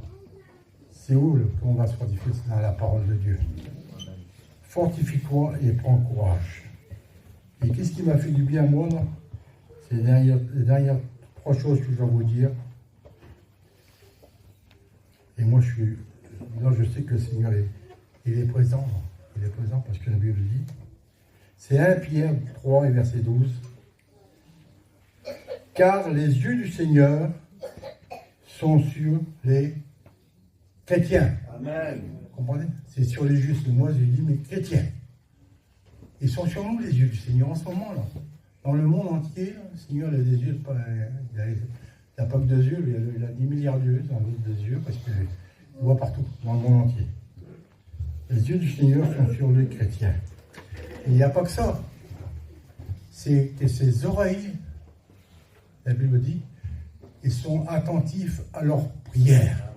C'est où qu'on va se fortifier? C'est dans la parole de Dieu. Fortifie-toi et prends courage. Et qu'est-ce qui m'a fait du bien, moi, là? C'est les dernières 3 choses que je vais vous dire. Et moi, je sais que le Seigneur il est présent. Il est présent parce que la Bible dit. C'est 1 Pierre 3 et verset 12. Car les yeux du Seigneur sont sur les chrétiens. Amen. Vous comprenez? C'est sur les justes. Moi, je dis, mais chrétiens. Ils sont sur nous, les yeux du Seigneur, en ce moment, là. Dans le monde entier, là, le Seigneur, il a des yeux, il n'a pas que 2 yeux, il a 10 milliards d'yeux, dans des yeux, parce qu'il voit partout, dans le monde entier. Les yeux du Seigneur sont sur les chrétiens. Et il n'y a pas que ça. C'est que ses oreilles, la Bible dit, ils sont attentifs à leurs prières.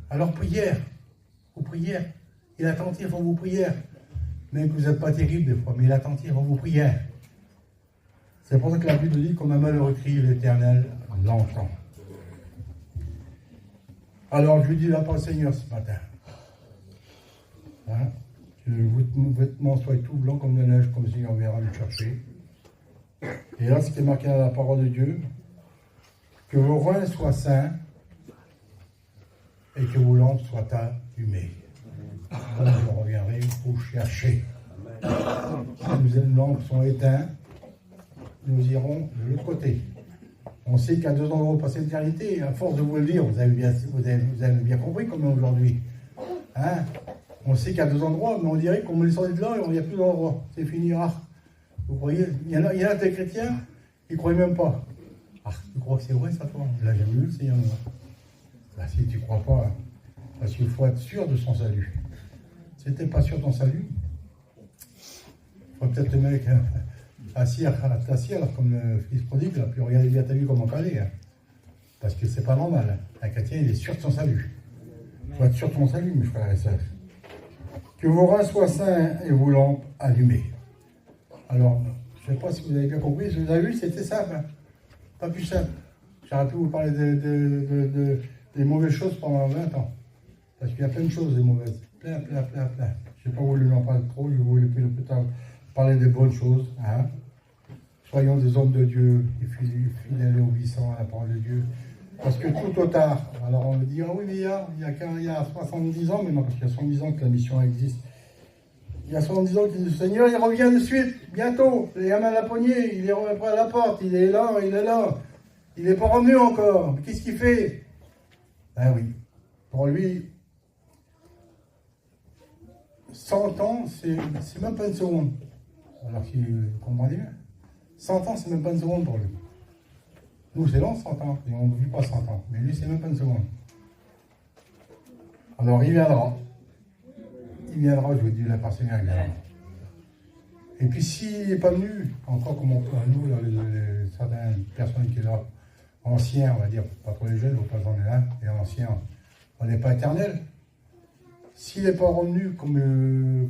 À leurs prières. Aux prières. Il est attentif à vos prières. Même que vous n'êtes pas terrible des fois, mais il est attentif à vos prières. C'est pour ça que la Bible dit, comme un malheureux crie, l'Éternel l'entend. Alors je lui dis là par le Seigneur ce matin. Hein? Que vos vêtements soient tout blancs comme de la neige, comme le Seigneur viendra le chercher. Et là, ce qui est marqué dans la parole de Dieu, que vos reins soient saints et que vos lampes soient allumées. Quand je reviendrai, vous chercher. Si nos lampes sont éteintes, nous irons de l'autre côté. On sait qu'à 2 endroits passer l'éternité, à force de vous le dire, vous avez bien compris comme aujourd'hui. Hein? On sait qu'il y a 2 endroits, mais on dirait qu'on me les sortait de là et il n'y a plus d'endroit. C'est fini. Ah, vous croyez? Il y en a des chrétiens, ils ne croient même pas. Ah, tu crois que c'est vrai ça, toi? Je l'ai jamais vu, le Seigneur. Bah, si tu ne crois pas, hein. Parce qu'il faut être sûr de son salut. Si tu n'es pas sûr de ton salut, il faut peut-être te mettre assis comme le fils prodigue, là, puis regarder bien ta vie comment caler. Hein. Parce que c'est pas normal. Hein. Un chrétien, il est sûr de son salut. Il faut être sûr de son salut, mes frères et sœurs. Que vos reins soient saints et vos lampes allumées. Alors, je ne sais pas si vous avez bien compris, je vous avez vu, c'était simple. Hein. Pas plus simple. J'aurais pu vous parler des mauvaises choses pendant 20 ans. Parce qu'il y a plein de choses, des mauvaises. Plein. Je n'ai pas voulu en parler trop, je voulais plus tard parler des bonnes choses. Hein. Soyons des hommes de Dieu, fidèles et obéissants à la parole de Dieu. Parce que tout au tard, alors on me dit, ah oui, mais il y a 70 ans, mais non, parce qu'il y a 70 ans que la mission existe. Il y a 70 ans que le Seigneur, il revient de suite, bientôt. Il a main à la poignée, il est près à la porte, il est là. Il n'est pas revenu encore. Qu'est-ce qu'il fait? Ah oui, pour lui, 100 ans, c'est même pas une seconde. Alors qu'il comprend bien. 100 ans, c'est même pas une seconde pour lui. Nous, c'est long, 100 ans. Et on ne vit pas 100 ans. Mais lui, c'est même pas une seconde. Alors, il viendra. Il viendra, je vous dis, la personne il viendra. Et puis, s'il n'est pas venu, encore comme on peut à nous, certaines personnes qui sont là, anciens, on va dire, pas trop les jeunes, vous pas en est là, et anciens, on n'est pas éternel. S'il n'est pas revenu comme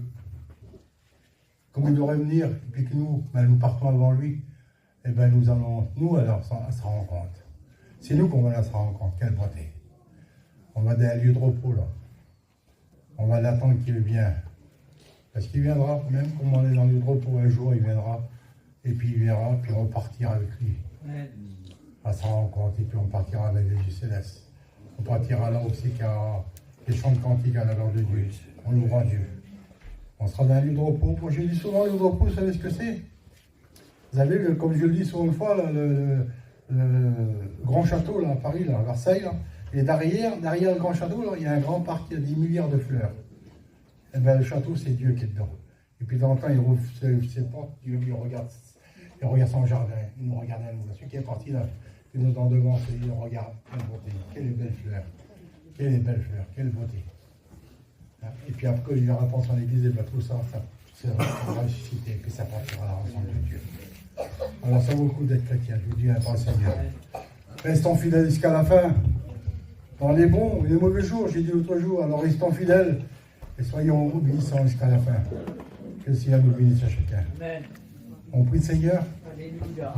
il devrait venir, et puis que nous partons avant lui, et bien nous allons, alors, à sa rencontre. C'est nous qu'on va à sa rencontre. Quelle beauté. On va dans un lieu de repos, là. On va l'attendre qu'il vienne. Parce qu'il viendra, même comme on est dans le lieu de repos, un jour, il viendra, et puis il viendra, puis on partira avec lui. À sa rencontre, et puis on partira avec les yeux célestes. On partira là aussi, car les chants de cantiques à la gloire de Dieu. On louera Dieu. On sera dans un lieu de repos. Moi, je dis souvent, le lieu de repos, vous savez ce que c'est? Vous avez vu, comme je le dis souvent une fois, là, le grand château là, à Paris, là, à Versailles, là, et derrière le grand château, là, il y a un grand parc qui a 10 milliards de fleurs. Et bien, le château, c'est Dieu qui est dedans. Et puis, dans le temps, il rouvre ses portes, Dieu il regarde son jardin, il nous regarde à nous. Celui qui est parti là, il nous en devant, il regarde, quelle beauté, quelle belle fleur, quelle beauté. Et puis après, il verra penser en l'église, et bien tout ça va ressusciter, et puis ça partira à la rencontre de Dieu. Alors ça vaut le coup d'être chrétien, je vous dis, par le Seigneur. Restons fidèles jusqu'à la fin. Dans les bons et les mauvais jours, j'ai dit l'autre jour, alors restons fidèles et soyons obéissants jusqu'à la fin. Que le Seigneur nous bénisse à chacun. Amen. On prie le Seigneur. Alléluia.